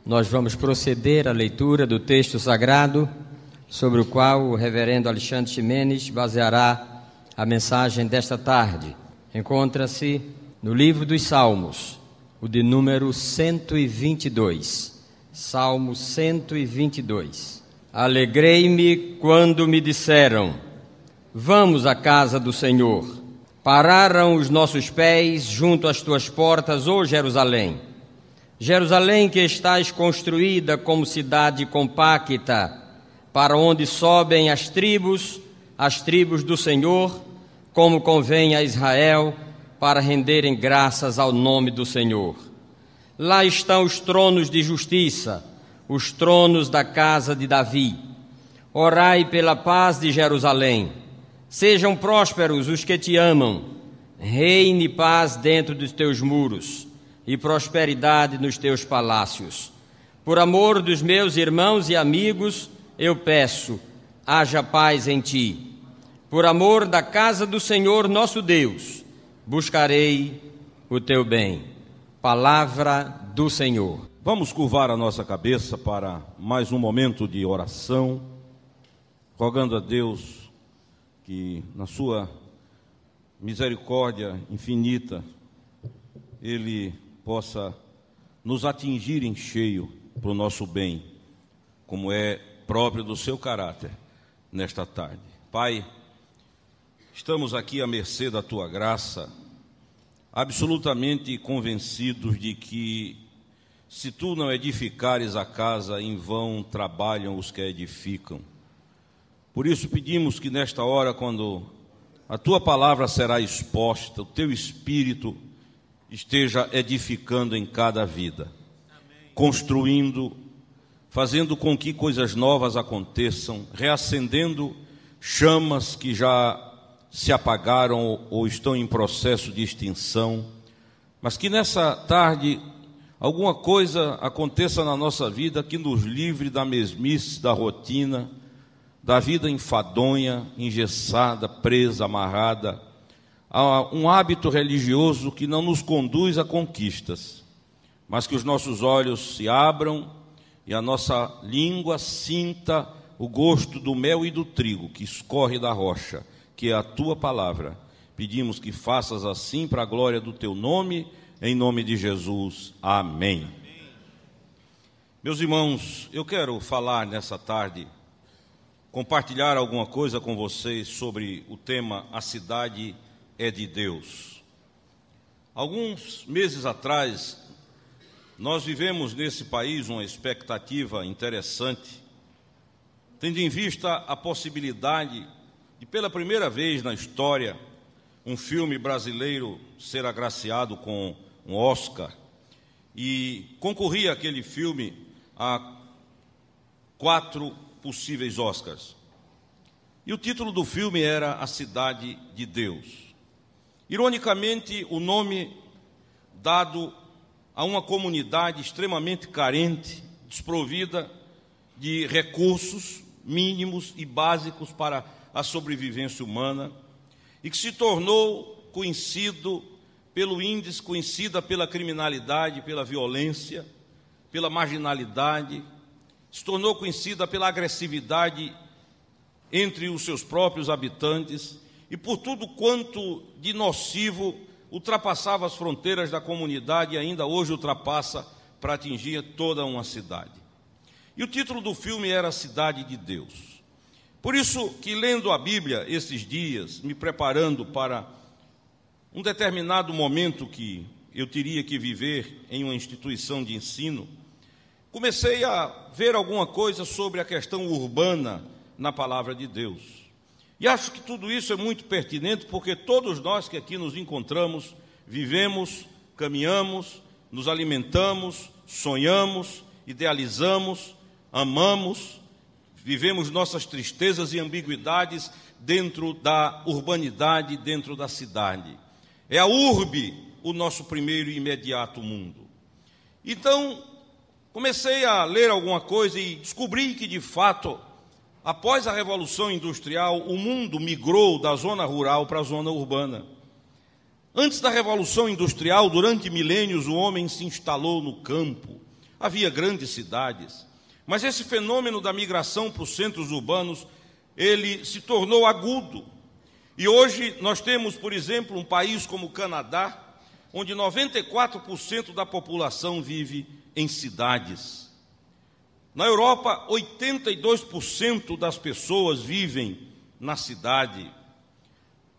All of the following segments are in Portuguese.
Nós vamos proceder à leitura do texto sagrado, sobre o qual o reverendo Alexandre Ximenes baseará a mensagem desta tarde. Encontra-se no livro dos Salmos, o de número 122. Salmo 122. Alegrei-me quando me disseram: vamos à casa do Senhor. Pararam os nossos pés junto às tuas portas, ó Jerusalém. Jerusalém, que estás construída como cidade compacta, para onde sobem as tribos do Senhor, como convém a Israel, para renderem graças ao nome do Senhor. Lá estão os tronos de justiça, os tronos da casa de Davi. Orai pela paz de Jerusalém. Sejam prósperos os que te amam. Reine paz dentro dos teus muros e prosperidade nos teus palácios. Por amor dos meus irmãos e amigos, eu peço, haja paz em ti. Por amor da casa do Senhor nosso Deus, buscarei o teu bem. Palavra do Senhor. Vamos curvar a nossa cabeça para mais um momento de oração, rogando a Deus que, na sua misericórdia infinita, Ele possa nos atingir em cheio para o nosso bem, como é próprio do seu caráter nesta tarde. Pai, estamos aqui à mercê da tua graça, absolutamente convencidos de que, se tu não edificares a casa, em vão trabalham os que a edificam. Por isso pedimos que nesta hora, quando a tua palavra será exposta, o teu Espírito esteja edificando em cada vida, construindo, fazendo com que coisas novas aconteçam, reacendendo chamas que já se apagaram ou estão em processo de extinção, mas que nessa tarde alguma coisa aconteça na nossa vida que nos livre da mesmice, da rotina, da vida enfadonha, engessada, presa, amarrada, a um hábito religioso que não nos conduz a conquistas, mas que os nossos olhos se abram e a nossa língua sinta o gosto do mel e do trigo que escorre da rocha, que é a tua palavra. Pedimos que faças assim para a glória do teu nome, em nome de Jesus. Amém. Meus irmãos, eu quero falar nessa tarde, compartilhar alguma coisa com vocês sobre o tema A Cidade é de Deus. Alguns meses atrás, nós vivemos nesse país uma expectativa interessante, tendo em vista a possibilidade de, pela primeira vez na história, um filme brasileiro ser agraciado com um Oscar. E concorria aquele filme a 4 possíveis Oscars. E o título do filme era A Cidade de Deus. Ironicamente, o nome dado a uma comunidade extremamente carente, desprovida de recursos mínimos e básicos para a sobrevivência humana, e que se tornou conhecida pela criminalidade, pela violência, pela marginalidade, se tornou conhecida pela agressividade entre os seus próprios habitantes e por tudo quanto de nocivo ultrapassava as fronteiras da comunidade e ainda hoje ultrapassa para atingir toda uma cidade. E o título do filme era A Cidade de Deus. Por isso que, lendo a Bíblia esses dias, me preparando para um determinado momento que eu teria que viver em uma instituição de ensino, comecei a ver alguma coisa sobre a questão urbana na palavra de Deus. E acho que tudo isso é muito pertinente, porque todos nós que aqui nos encontramos, vivemos, caminhamos, nos alimentamos, sonhamos, idealizamos, amamos, vivemos nossas tristezas e ambiguidades dentro da urbanidade, dentro da cidade. É a urbe o nosso primeiro e imediato mundo. Então, comecei a ler alguma coisa e descobri que, de fato, após a Revolução Industrial, o mundo migrou da zona rural para a zona urbana. Antes da Revolução Industrial, durante milênios, o homem se instalou no campo, havia grandes cidades. Mas esse fenômeno da migração para os centros urbanos, ele se tornou agudo. E hoje nós temos, por exemplo, um país como o Canadá, onde 94% da população vive em cidades. Na Europa, 82% das pessoas vivem na cidade.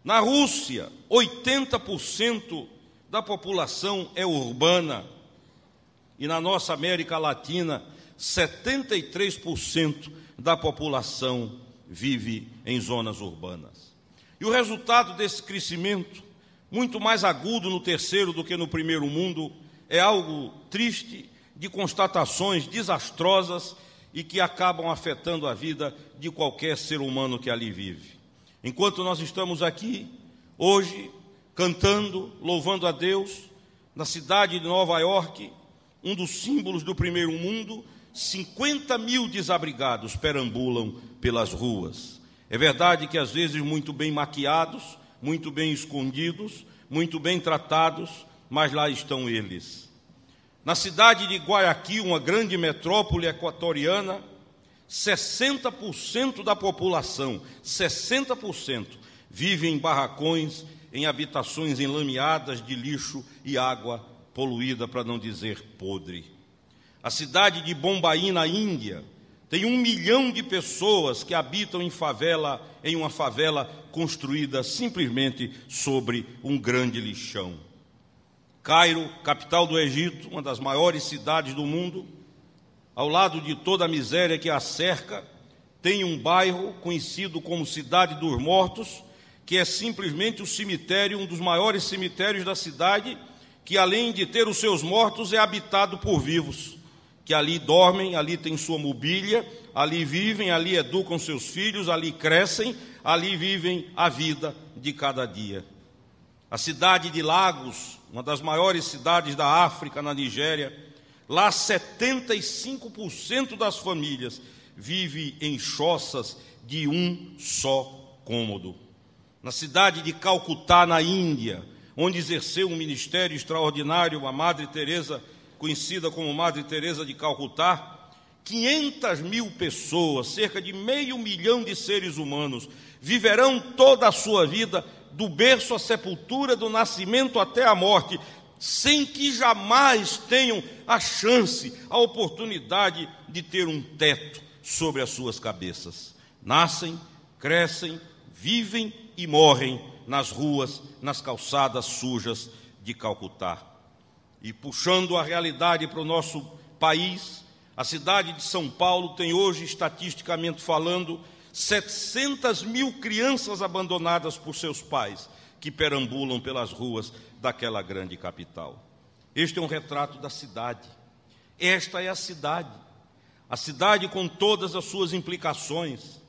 Na Rússia, 80% da população é urbana. E na nossa América Latina, 73% da população vive em zonas urbanas. E o resultado desse crescimento, muito mais agudo no terceiro do que no primeiro mundo, é algo triste, de constatações desastrosas e que acabam afetando a vida de qualquer ser humano que ali vive. Enquanto nós estamos aqui, hoje, cantando, louvando a Deus, na cidade de Nova York, um dos símbolos do primeiro mundo, 50 mil desabrigados perambulam pelas ruas. É verdade que às vezes muito bem maquiados, muito bem escondidos, muito bem tratados, mas lá estão eles. Na cidade de Guayaquil, uma grande metrópole equatoriana, 60% da população, 60%, vive em barracões, em habitações enlameadas de lixo e água poluída, para não dizer podre. A cidade de Bombaim, na Índia, tem 1 milhão de pessoas que habitam em uma favela construída simplesmente sobre um grande lixão. Cairo, capital do Egito, uma das maiores cidades do mundo, ao lado de toda a miséria que a cerca, tem um bairro conhecido como Cidade dos Mortos, que é simplesmente o cemitério, um dos maiores cemitérios da cidade, que além de ter os seus mortos, é habitado por vivos, que ali dormem, ali têm sua mobília, ali vivem, ali educam seus filhos, ali crescem, ali vivem a vida de cada dia. A cidade de Lagos, uma das maiores cidades da África, na Nigéria, lá 75% das famílias vivem em choças de um só cômodo. Na cidade de Calcutá, na Índia, onde exerceu um ministério extraordinário, a Madre Teresa, conhecida como Madre Teresa de Calcutá, 500 mil pessoas, cerca de 500 mil de seres humanos, viverão toda a sua vida, do berço à sepultura, do nascimento até a morte, sem que jamais tenham a chance, a oportunidade de ter um teto sobre as suas cabeças. Nascem, crescem, vivem e morrem nas ruas, nas calçadas sujas de Calcutá. E puxando a realidade para o nosso país, a cidade de São Paulo tem hoje, estatisticamente falando, 700 mil crianças abandonadas por seus pais, que perambulam pelas ruas daquela grande capital. Este é um retrato da cidade. Esta é a cidade com todas as suas implicações,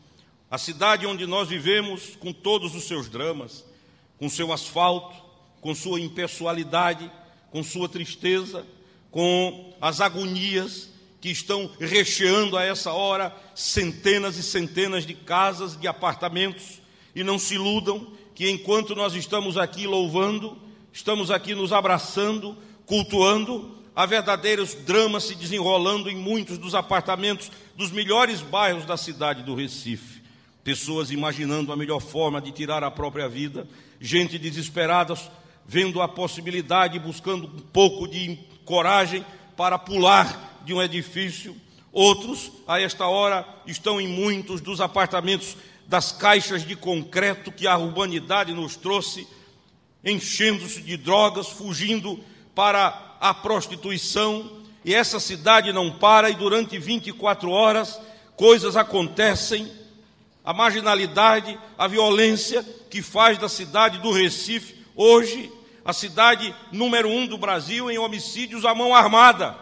a cidade onde nós vivemos com todos os seus dramas, com seu asfalto, com sua impessoalidade, com sua tristeza, com as agonias que estão recheando a essa hora centenas e centenas de casas, de apartamentos, e não se iludam que enquanto nós estamos aqui louvando, estamos aqui nos abraçando, cultuando, há verdadeiros dramas se desenrolando em muitos dos apartamentos dos melhores bairros da cidade do Recife. Pessoas imaginando a melhor forma de tirar a própria vida, gente desesperada, vendo a possibilidade, buscando um pouco de coragem para pular de um edifício. Outros, a esta hora, estão em muitos dos apartamentos das caixas de concreto que a urbanidade nos trouxe, enchendo-se de drogas, fugindo para a prostituição, e essa cidade não para, e durante 24 horas coisas acontecem, a marginalidade, a violência que faz da cidade do Recife, hoje, a cidade número 1 do Brasil em homicídios à mão armada,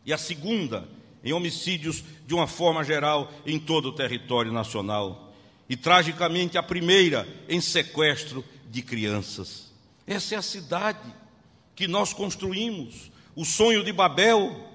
e a segunda em homicídios de uma forma geral em todo o território nacional, e tragicamente a primeira em sequestro de crianças. Essa é a cidade que nós construímos, o sonho de Babel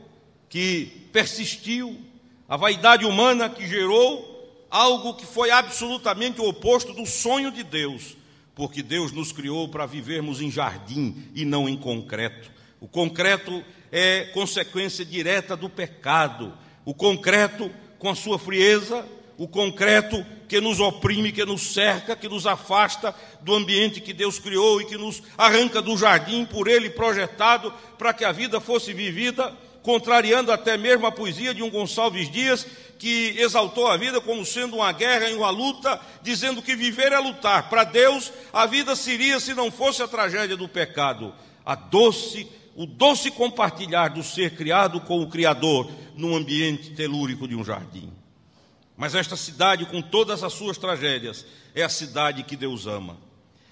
que persistiu, a vaidade humana que gerou algo que foi absolutamente o oposto do sonho de Deus, porque Deus nos criou para vivermos em jardim e não em concreto. O concreto é consequência direta do pecado. O concreto com a sua frieza, o concreto que nos oprime, que nos cerca, que nos afasta do ambiente que Deus criou e que nos arranca do jardim por Ele projetado para que a vida fosse vivida, contrariando até mesmo a poesia de um Gonçalves Dias, que exaltou a vida como sendo uma guerra e uma luta, dizendo que viver é lutar. Para Deus, a vida seria, se não fosse a tragédia do pecado, o doce compartilhar do ser criado com o Criador num ambiente telúrico de um jardim. Mas esta cidade, com todas as suas tragédias, é a cidade que Deus ama.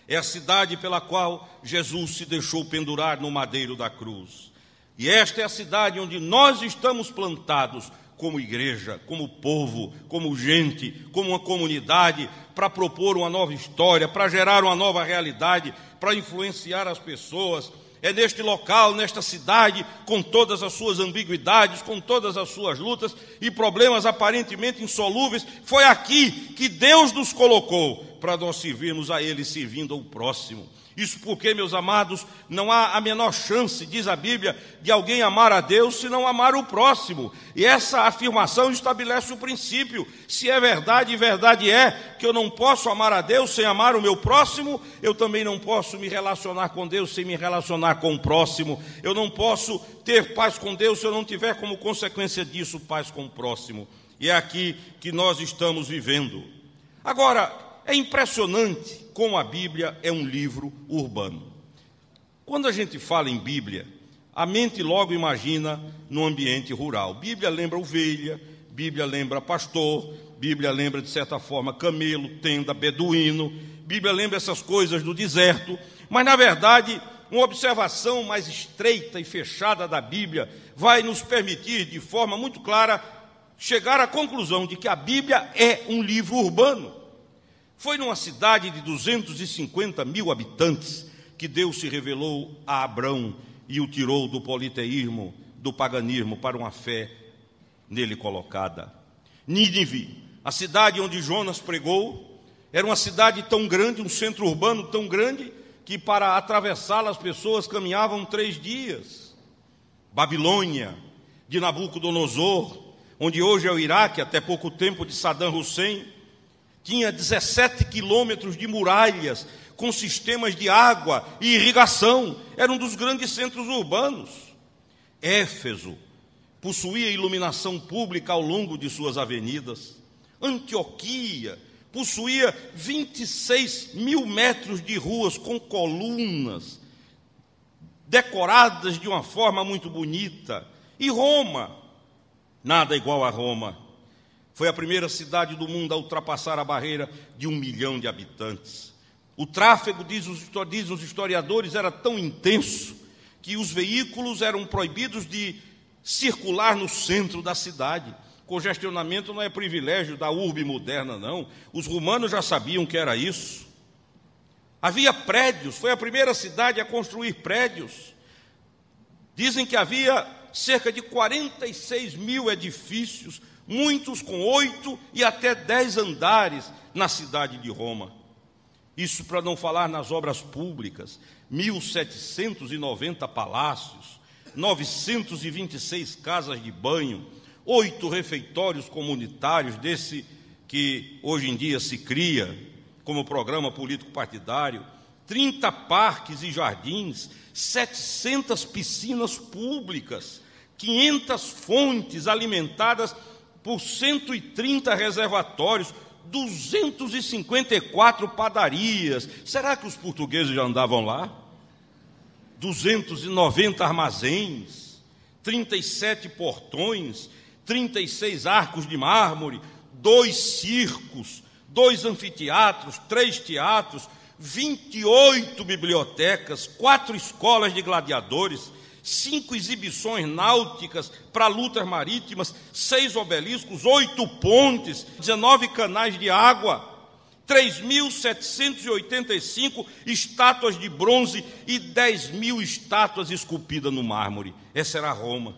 É a cidade pela qual Jesus se deixou pendurar no madeiro da cruz. E esta é a cidade onde nós estamos plantados como igreja, como povo, como gente, como uma comunidade, para propor uma nova história, para gerar uma nova realidade, para influenciar as pessoas. É neste local, nesta cidade, com todas as suas ambiguidades, com todas as suas lutas e problemas aparentemente insolúveis, foi aqui que Deus nos colocou para nós servirmos a Ele, servindo ao próximo. Isso porque, meus amados, não há a menor chance, diz a Bíblia, de alguém amar a Deus se não amar o próximo. E essa afirmação estabelece o princípio. Se é verdade, e verdade é, que eu não posso amar a Deus sem amar o meu próximo, eu também não posso me relacionar com Deus sem me relacionar com o próximo. Eu não posso ter paz com Deus se eu não tiver como consequência disso paz com o próximo. E é aqui que nós estamos vivendo. Agora, é impressionante como a Bíblia é um livro urbano. Quando a gente fala em Bíblia, a mente logo imagina no ambiente rural. Bíblia lembra ovelha, Bíblia lembra pastor, Bíblia lembra, de certa forma, camelo, tenda, beduíno. Bíblia lembra essas coisas do deserto. Mas, na verdade, uma observação mais estreita e fechada da Bíblia vai nos permitir, de forma muito clara, chegar à conclusão de que a Bíblia é um livro urbano. Foi numa cidade de 250 mil habitantes que Deus se revelou a Abrão e o tirou do politeísmo, do paganismo, para uma fé nele colocada. Nínive, a cidade onde Jonas pregou, era uma cidade tão grande, um centro urbano tão grande, que para atravessá-la as pessoas caminhavam 3 dias. Babilônia, de Nabucodonosor, onde hoje é o Iraque, até pouco tempo de Saddam Hussein, tinha 17 quilômetros de muralhas, com sistemas de água e irrigação. Era um dos grandes centros urbanos. Éfeso possuía iluminação pública ao longo de suas avenidas. Antioquia possuía 26 mil metros de ruas com colunas, decoradas de uma forma muito bonita. E Roma, nada igual a Roma. Foi a primeira cidade do mundo a ultrapassar a barreira de 1 milhão de habitantes. O tráfego, diz os historiadores, era tão intenso que os veículos eram proibidos de circular no centro da cidade. Congestionamento não é privilégio da urbe moderna, não. Os romanos já sabiam que era isso. Havia prédios, foi a primeira cidade a construir prédios. Dizem que havia cerca de 46 mil edifícios, muitos com 8 e até 10 andares na cidade de Roma. Isso para não falar nas obras públicas, 1.790 palácios, 926 casas de banho, 8 refeitórios comunitários, desse que hoje em dia se cria como programa político partidário, 30 parques e jardins, 700 piscinas públicas, 500 fontes alimentadas por 130 reservatórios, 254 padarias. Será que os portugueses já andavam lá? 290 armazéns, 37 portões, 36 arcos de mármore, 2 circos, 2 anfiteatros, 3 teatros, 28 bibliotecas, 4 escolas de gladiadores, 5 exibições náuticas para lutas marítimas, 6 obeliscos, 8 pontes, 19 canais de água, 3.785 estátuas de bronze e 10.000 estátuas esculpidas no mármore. Essa era Roma.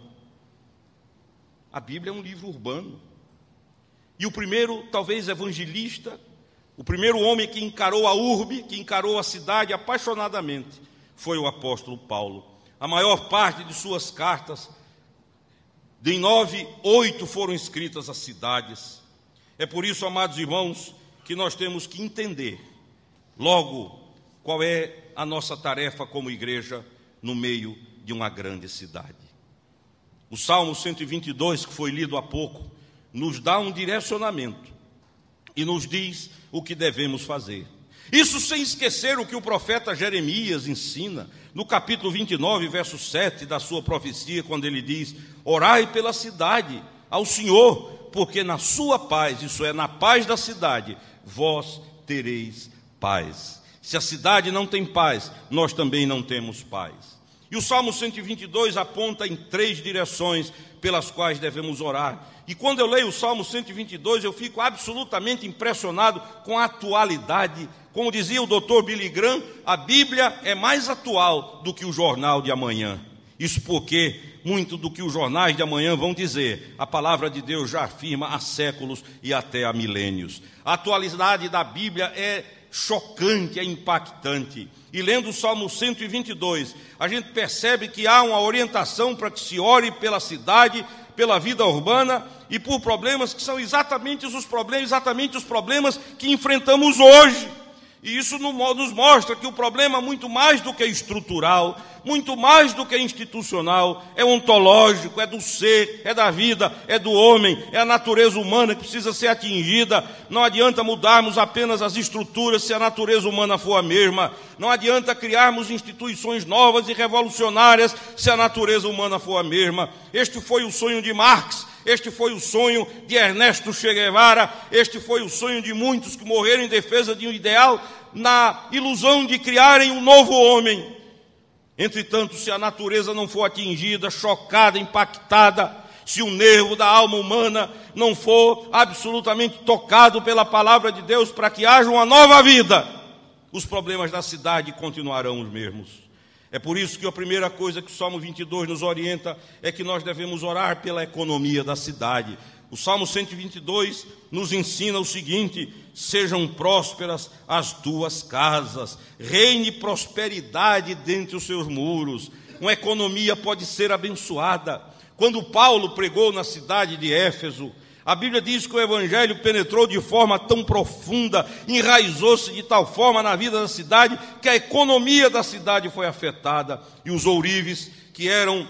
A Bíblia é um livro urbano. E o primeiro, talvez, evangelista, o primeiro homem que encarou a urbe, que encarou a cidade apaixonadamente, foi o apóstolo Paulo. A maior parte de suas cartas, de 9, 8 foram escritas às cidades. É por isso, amados irmãos, que nós temos que entender logo qual é a nossa tarefa como igreja no meio de uma grande cidade. O Salmo 122, que foi lido há pouco, nos dá um direcionamento e nos diz o que devemos fazer. Isso sem esquecer o que o profeta Jeremias ensina no capítulo 29, verso 7 da sua profecia, quando ele diz: orai pela cidade ao Senhor, porque na sua paz, isso é, na paz da cidade, vós tereis paz. Se a cidade não tem paz, nós também não temos paz. E o Salmo 122 aponta em 3 direções pelas quais devemos orar. E quando eu leio o Salmo 122, eu fico absolutamente impressionado com a atualidade. Como dizia o Dr. Billy Graham, a Bíblia é mais atual do que o jornal de amanhã. Isso porque muito do que os jornais de amanhã vão dizer, a palavra de Deus já afirma há séculos e até há milênios. A atualidade da Bíblia é chocante, é impactante. E lendo o Salmo 122, a gente percebe que há uma orientação para que se ore pela cidade, pela vida urbana e por problemas que são exatamente os problemas que enfrentamos hoje. E isso nos mostra que o problema, muito mais do que estrutural, muito mais do que institucional, é ontológico, é do ser, é da vida, é do homem, é a natureza humana que precisa ser atingida. Não adianta mudarmos apenas as estruturas se a natureza humana for a mesma. Não adianta criarmos instituições novas e revolucionárias se a natureza humana for a mesma. Este foi o sonho de Marx. Este foi o sonho de Ernesto Che Guevara, este foi o sonho de muitos que morreram em defesa de um ideal, na ilusão de criarem um novo homem. Entretanto, se a natureza não for atingida, chocada, impactada, se o nervo da alma humana não for absolutamente tocado pela palavra de Deus para que haja uma nova vida, os problemas da cidade continuarão os mesmos. É por isso que a primeira coisa que o Salmo 22 nos orienta é que nós devemos orar pela economia da cidade. O Salmo 122 nos ensina o seguinte: sejam prósperas as tuas casas, reine prosperidade dentre os seus muros. Uma economia pode ser abençoada. Quando Paulo pregou na cidade de Éfeso, a Bíblia diz que o Evangelho penetrou de forma tão profunda, enraizou-se de tal forma na vida da cidade, que a economia da cidade foi afetada. E os ourives, que eram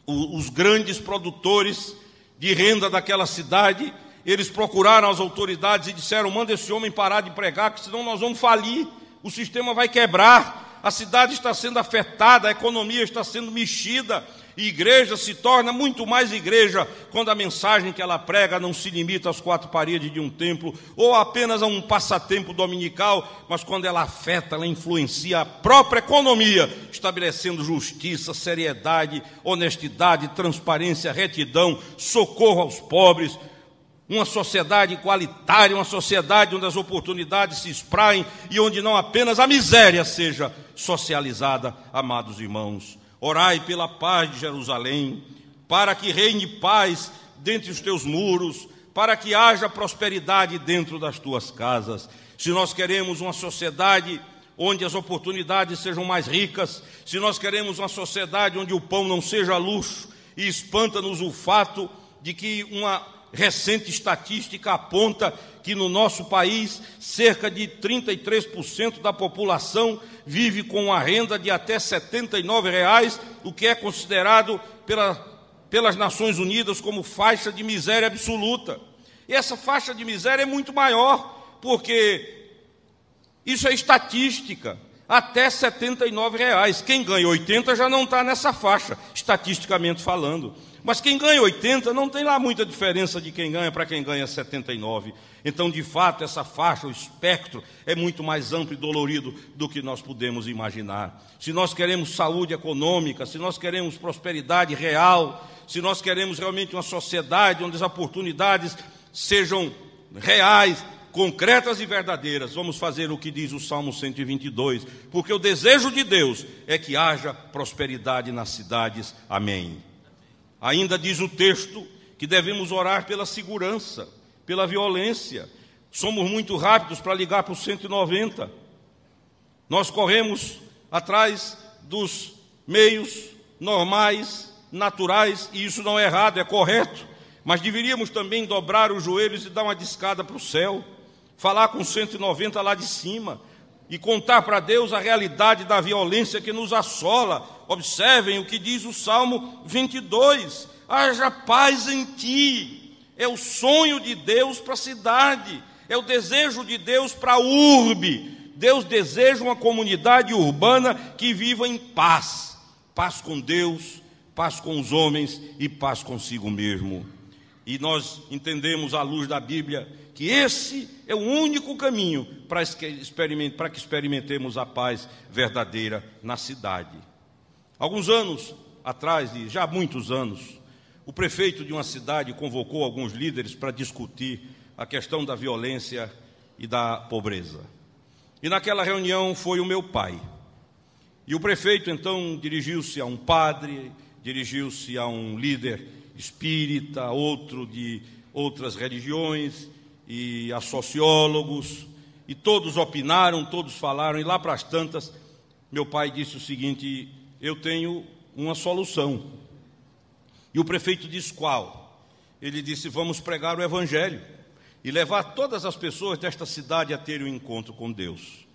os grandes produtores de renda daquela cidade, eles procuraram as autoridades e disseram: manda esse homem parar de pregar, que senão nós vamos falir, o sistema vai quebrar, a cidade está sendo afetada, a economia está sendo mexida. E igreja se torna muito mais igreja quando a mensagem que ela prega não se limita às 4 paredes de um templo ou apenas a um passatempo dominical, mas quando ela afeta, ela influencia a própria economia, estabelecendo justiça, seriedade, honestidade, transparência, retidão, socorro aos pobres, uma sociedade igualitária, uma sociedade onde as oportunidades se espraiem e onde não apenas a miséria seja socializada, amados irmãos. Orai pela paz de Jerusalém, para que reine paz dentre os teus muros, para que haja prosperidade dentro das tuas casas. Se nós queremos uma sociedade onde as oportunidades sejam mais ricas, se nós queremos uma sociedade onde o pão não seja luxo, e espanta-nos o fato de que uma recente estatística aponta que no nosso país cerca de 33% da população vive com uma renda de até R$ 79, o que é considerado pelas Nações Unidas como faixa de miséria absoluta. E essa faixa de miséria é muito maior, porque isso é estatística, até R$ 79. Quem ganha 80 já não está nessa faixa, estatisticamente falando. Mas quem ganha 80 não tem lá muita diferença de quem ganha para quem ganha 79. Então, de fato, essa faixa, o espectro, é muito mais amplo e dolorido do que nós podemos imaginar. Se nós queremos saúde econômica, se nós queremos prosperidade real, se nós queremos realmente uma sociedade onde as oportunidades sejam reais, concretas e verdadeiras, vamos fazer o que diz o Salmo 122, porque o desejo de Deus é que haja prosperidade nas cidades. Amém. Ainda diz o texto que devemos orar pela segurança, pela violência. Somos muito rápidos para ligar para o 190. Nós corremos atrás dos meios normais, naturais, e isso não é errado, é correto, mas deveríamos também dobrar os joelhos e dar uma discada para o céu, falar com 190 lá de cima e contar para Deus a realidade da violência que nos assola. Observem o que diz o Salmo 22: haja paz em ti. É o sonho de Deus para a cidade, é o desejo de Deus para a urbe. Deus deseja uma comunidade urbana que viva em paz, paz com Deus, paz com os homens e paz consigo mesmo. E nós entendemos à luz da Bíblia que esse é o único caminho para que experimentemos a paz verdadeira na cidade. Alguns anos atrás, já há muitos anos, o prefeito de uma cidade convocou alguns líderes para discutir a questão da violência e da pobreza. E naquela reunião foi o meu pai. E o prefeito então dirigiu-se a um padre, dirigiu-se a um líder espírita, outro de outras religiões, e a sociólogos, e todos opinaram, todos falaram, e lá para as tantas, meu pai disse o seguinte: eu tenho uma solução. E o prefeito disse: qual? Ele disse: vamos pregar o Evangelho e levar todas as pessoas desta cidade a terem um encontro com Deus.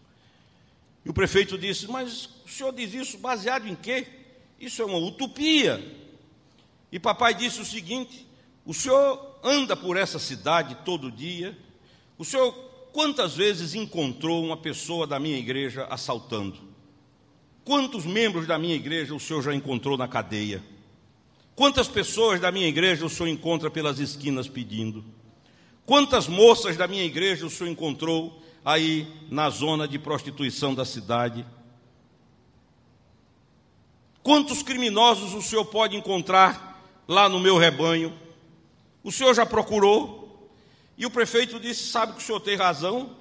E o prefeito disse: mas o senhor diz isso baseado em quê? Isso é uma utopia. E papai disse o seguinte: o senhor anda por essa cidade todo dia, o senhor quantas vezes encontrou uma pessoa da minha igreja assaltando? Quantos membros da minha igreja o senhor já encontrou na cadeia? Quantas pessoas da minha igreja o senhor encontra pelas esquinas pedindo? Quantas moças da minha igreja o senhor encontrou aí na zona de prostituição da cidade? Quantos criminosos o senhor pode encontrar lá no meu rebanho? O senhor já procurou? E o prefeito disse: sabe que o senhor tem razão.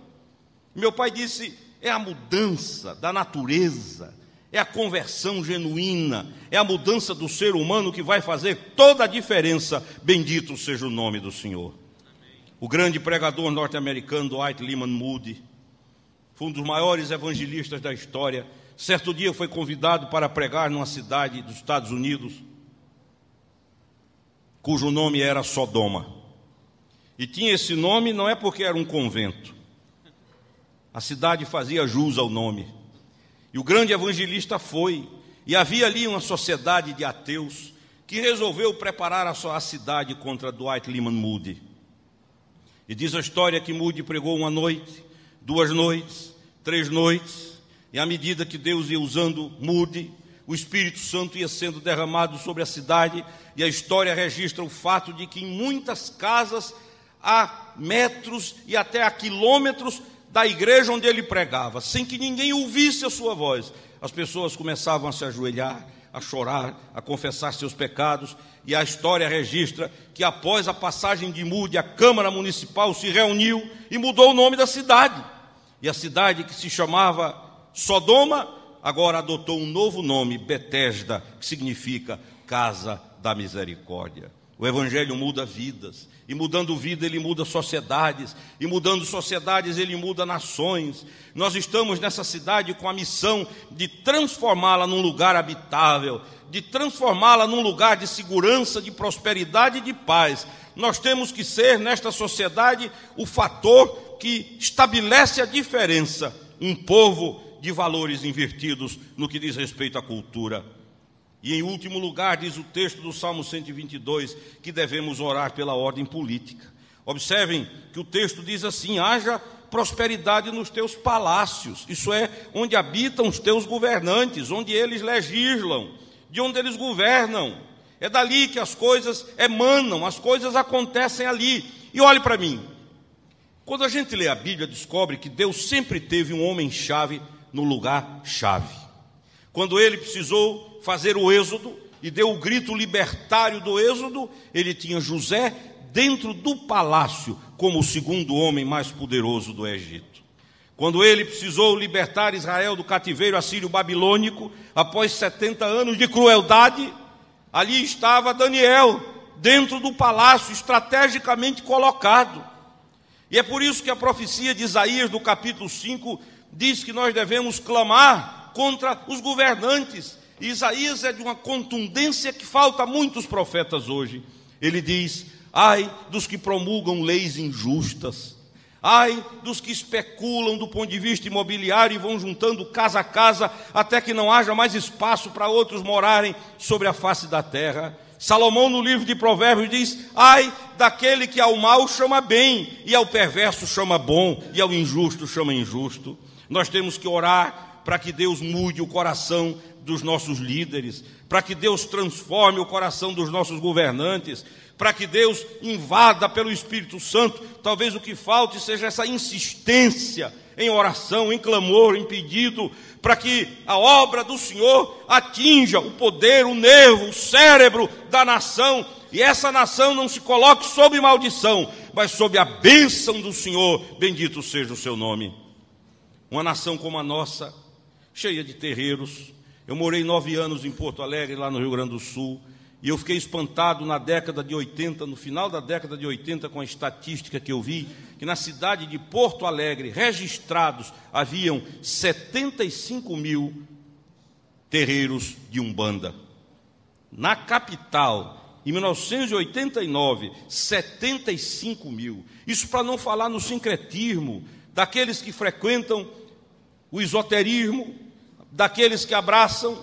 Meu pai disse: é a mudança da natureza, é a conversão genuína, é a mudança do ser humano que vai fazer toda a diferença. Bendito seja o nome do Senhor. O grande pregador norte-americano Dwight Lyman Moody foi um dos maiores evangelistas da história. Certo dia foi convidado para pregar numa cidade dos Estados Unidos, cujo nome era Sodoma. E tinha esse nome não é porque era um convento. A cidade fazia jus ao nome. E o grande evangelista foi. E havia ali uma sociedade de ateus que resolveu preparar a cidade contra Dwight Lyman Moody. E diz a história que Moody pregou uma noite, 2 noites, 3 noites, e à medida que Deus ia usando Moody, o Espírito Santo ia sendo derramado sobre a cidade, e a história registra o fato de que em muitas casas, a metros e até a quilômetros da igreja onde ele pregava, sem que ninguém ouvisse a sua voz, as pessoas começavam a se ajoelhar, a chorar, a confessar seus pecados, e a história registra que após a passagem de Moody, a Câmara Municipal se reuniu e mudou o nome da cidade. E a cidade que se chamava Sodoma, agora adotou um novo nome, Betesda, que significa Casa da Misericórdia. O Evangelho muda vidas, e mudando vida ele muda sociedades, e mudando sociedades ele muda nações. Nós estamos nessa cidade com a missão de transformá-la num lugar habitável, de transformá-la num lugar de segurança, de prosperidade e de paz. Nós temos que ser nesta sociedade o fator que estabelece a diferença, um povo de valores invertidos no que diz respeito à cultura. E em último lugar, diz o texto do Salmo 122, que devemos orar pela ordem política. Observem que o texto diz assim: haja prosperidade nos teus palácios, isso é, onde habitam os teus governantes, onde eles legislam, de onde eles governam. É dali que as coisas emanam, as coisas acontecem ali. E olhe para mim, quando a gente lê a Bíblia, descobre que Deus sempre teve um homem-chave no lugar-chave. Quando ele precisou fazer o êxodo e deu o grito libertário do êxodo, ele tinha José dentro do palácio como o segundo homem mais poderoso do Egito. Quando ele precisou libertar Israel do cativeiro assírio-babilônico, após 70 anos de crueldade, ali estava Daniel, dentro do palácio, estrategicamente colocado. E é por isso que a profecia de Isaías, do capítulo 5, diz que nós devemos clamar contra os governantes Isaías é de uma contundência que falta a muitos profetas hoje. Ele diz: ai dos que promulgam leis injustas, ai dos que especulam do ponto de vista imobiliário e vão juntando casa a casa até que não haja mais espaço para outros morarem sobre a face da terra. Salomão, no livro de Provérbios, diz: ai daquele que ao mal chama bem, e ao perverso chama bom, e ao injusto chama injusto. Nós temos que orar para que Deus mude o coração dos nossos líderes, para que Deus transforme o coração dos nossos governantes, para que Deus invada pelo Espírito Santo. Talvez o que falte seja essa insistência em oração, em clamor, em pedido, para que a obra do Senhor atinja o poder, o nervo, o cérebro da nação, e essa nação não se coloque sob maldição, mas sob a bênção do Senhor. Bendito seja o seu nome. Uma nação como a nossa, cheia de terreiros. Eu morei 9 anos em Porto Alegre, lá no Rio Grande do Sul, e eu fiquei espantado na década de 80, no final da década de 80, com a estatística que eu vi, que na cidade de Porto Alegre, registrados, haviam 75 mil terreiros de Umbanda. Na capital, em 1989, 75 mil. Isso para não falar no sincretismo, daqueles que frequentam o esoterismo, daqueles que abraçam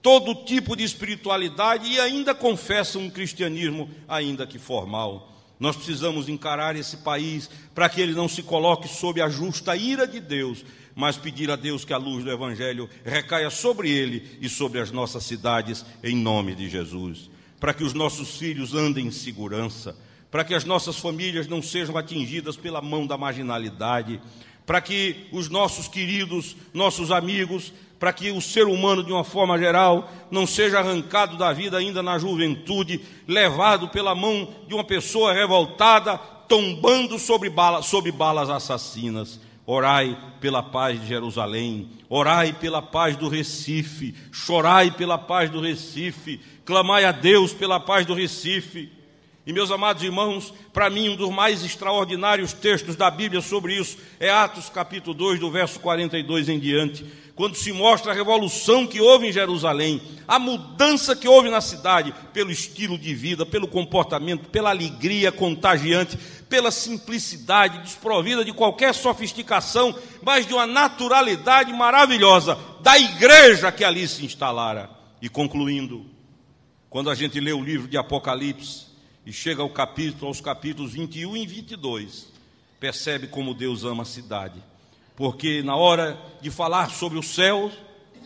todo tipo de espiritualidade e ainda confessam um cristianismo ainda que formal. Nós precisamos encarar esse país para que ele não se coloque sob a justa ira de Deus, mas pedir a Deus que a luz do Evangelho recaia sobre ele e sobre as nossas cidades, em nome de Jesus. Para que os nossos filhos andem em segurança, para que as nossas famílias não sejam atingidas pela mão da marginalidade, para que os nossos queridos, nossos amigos, para que o ser humano, de uma forma geral, não seja arrancado da vida ainda na juventude, levado pela mão de uma pessoa revoltada, tombando sob balas assassinas. Orai pela paz de Jerusalém, orai pela paz do Recife, chorai pela paz do Recife, clamai a Deus pela paz do Recife. E, meus amados irmãos, para mim um dos mais extraordinários textos da Bíblia sobre isso é Atos capítulo 2, do verso 42 em diante, quando se mostra a revolução que houve em Jerusalém, a mudança que houve na cidade, pelo estilo de vida, pelo comportamento, pela alegria contagiante, pela simplicidade, desprovida de qualquer sofisticação, mas de uma naturalidade maravilhosa da igreja que ali se instalara. E concluindo, quando a gente lê o livro de Apocalipse, e chega aos capítulos 21 e 22, percebe como Deus ama a cidade. Porque na hora de falar sobre os céus,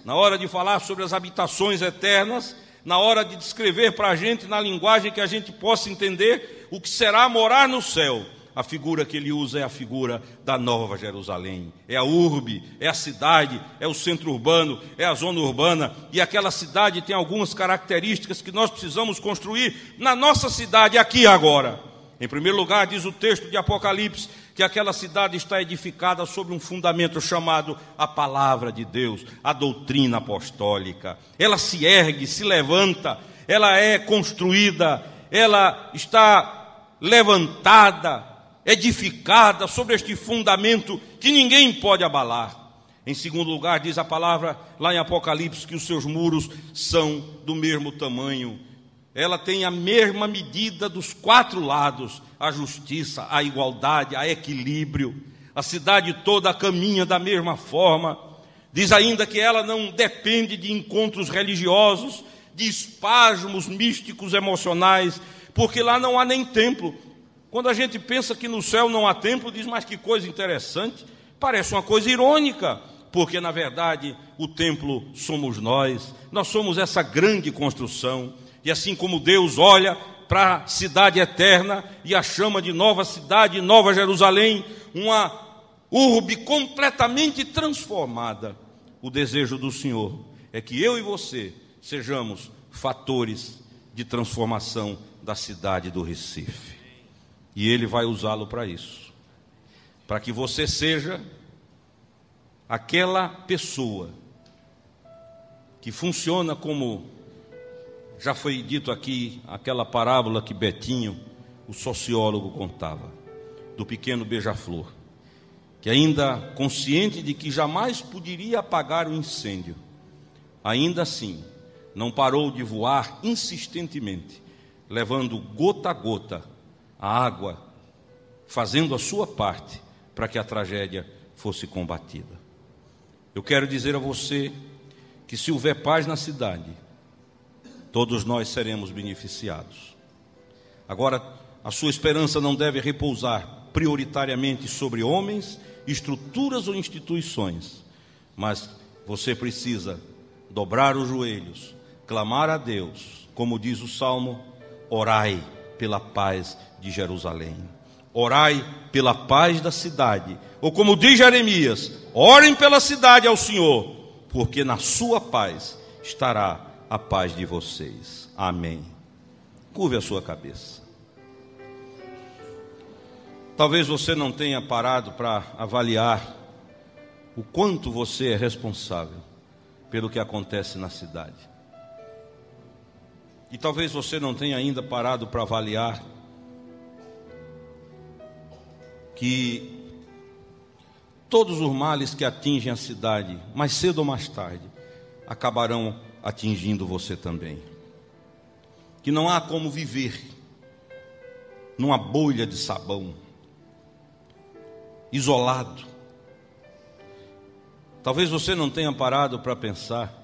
na hora de falar sobre as habitações eternas, na hora de descrever para a gente, na linguagem que a gente possa entender, o que será morar no céu, a figura que ele usa é a figura da Nova Jerusalém. É a urbe, é a cidade, é o centro urbano, é a zona urbana. E aquela cidade tem algumas características que nós precisamos construir na nossa cidade, aqui e agora. Em primeiro lugar, diz o texto de Apocalipse, que aquela cidade está edificada sobre um fundamento chamado a palavra de Deus, a doutrina apostólica. Ela se ergue, se levanta, ela é construída, ela está levantada, edificada sobre este fundamento que ninguém pode abalar. Em segundo lugar, diz a palavra lá em Apocalipse que os seus muros são do mesmo tamanho. Ela tem a mesma medida dos 4 lados, a justiça, a igualdade, a equilíbrio. A cidade toda caminha da mesma forma. Diz ainda que ela não depende de encontros religiosos, de espasmos místicos emocionais, porque lá não há nem templo. Quando a gente pensa que no céu não há templo, diz, mas que coisa interessante, parece uma coisa irônica, porque na verdade o templo somos nós somos essa grande construção, e assim como Deus olha para a cidade eterna e a chama de nova cidade, Nova Jerusalém, uma urbe completamente transformada, o desejo do Senhor é que eu e você sejamos fatores de transformação da cidade do Recife. E Ele vai usá-lo para isso, para que você seja aquela pessoa que funciona como, já foi dito aqui, aquela parábola que Betinho, o sociólogo, contava, do pequeno beija-flor, que ainda consciente de que jamais poderia apagar o incêndio, ainda assim não parou de voar insistentemente, levando gota a gota a água, fazendo a sua parte para que a tragédia fosse combatida. Eu quero dizer a você que se houver paz na cidade, todos nós seremos beneficiados. Agora, a sua esperança não deve repousar prioritariamente sobre homens, estruturas ou instituições, mas você precisa dobrar os joelhos, clamar a Deus, como diz o Salmo: orai pela paz de Jerusalém, orai pela paz da cidade, ou como diz Jeremias: orem pela cidade ao Senhor, porque na sua paz estará a paz de vocês. Amém. Curve a sua cabeça. Talvez você não tenha parado para avaliar o quanto você é responsável pelo que acontece na cidade. E talvez você não tenha ainda parado para avaliar que todos os males que atingem a cidade, mais cedo ou mais tarde, acabarão atingindo você também. Que não há como viver numa bolha de sabão, isolado. Talvez você não tenha parado para pensar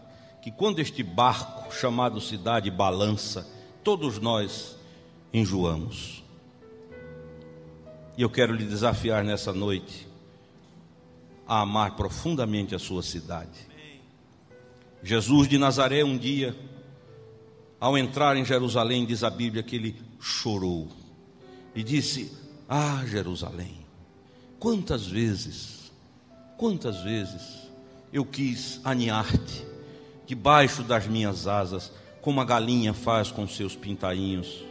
que quando este barco chamado cidade balança, todos nós enjoamos. E eu quero lhe desafiar nessa noite a amar profundamente a sua cidade. Jesus de Nazaré, um dia, ao entrar em Jerusalém, diz a Bíblia que ele chorou e disse: ah, Jerusalém, quantas vezes eu quis aninhar-te debaixo das minhas asas, como a galinha faz com seus pintainhos,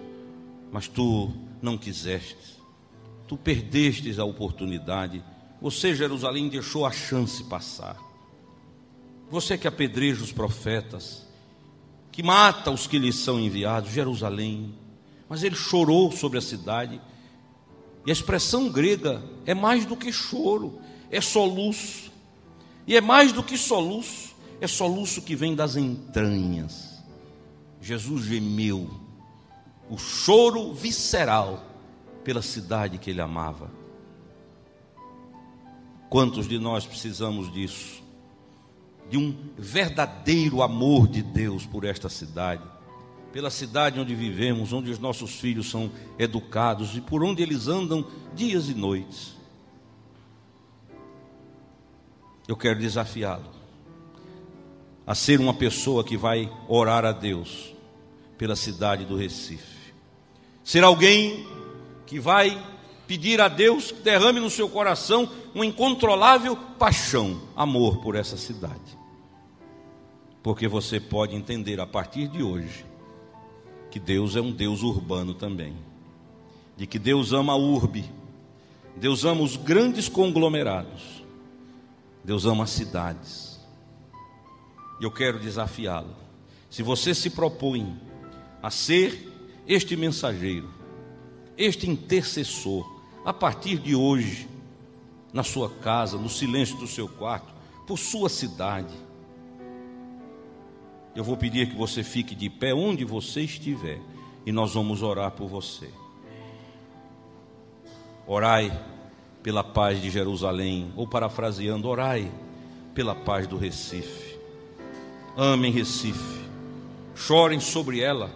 mas tu não quiseste, tu perdestes a oportunidade. Você, Jerusalém, deixou a chance passar. Você que apedreja os profetas, que mata os que lhes são enviados, Jerusalém. Mas ele chorou sobre a cidade. E a expressão grega é mais do que choro, é soluço. E é mais do que soluço, é soluço que vem das entranhas. Jesus gemeu, o choro visceral pela cidade que ele amava. Quantos de nós precisamos disso? De um verdadeiro amor de Deus por esta cidade, pela cidade onde vivemos, onde os nossos filhos são educados e por onde eles andam dias e noites. Eu quero desafiá-lo a ser uma pessoa que vai orar a Deus pela cidade do Recife, ser alguém que vai pedir a Deus que derrame no seu coração uma incontrolável paixão, amor por essa cidade. Porque você pode entender a partir de hoje que Deus é um Deus urbano também, de que Deus ama a urbe, Deus ama os grandes conglomerados, Deus ama as cidades. E eu quero desafiá-lo. Se você se propõe a ser este mensageiro, este intercessor, a partir de hoje, na sua casa, no silêncio do seu quarto, por sua cidade, eu vou pedir que você fique de pé onde você estiver e nós vamos orar por você. Orai pela paz de Jerusalém, ou parafraseando, orai pela paz do Recife. Amem Recife, chorem sobre ela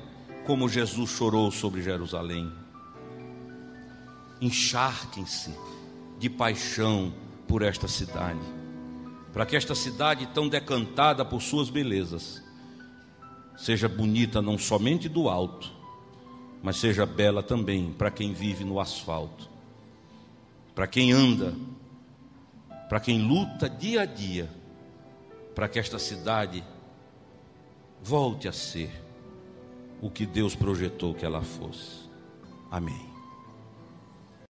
como Jesus chorou sobre Jerusalém. Encharquem-se de paixão por esta cidade, para que esta cidade tão decantada por suas belezas seja bonita não somente do alto, mas seja bela também para quem vive no asfalto, para quem anda, para quem luta dia a dia, para que esta cidade volte a ser o que Deus projetou que ela fosse. Amém.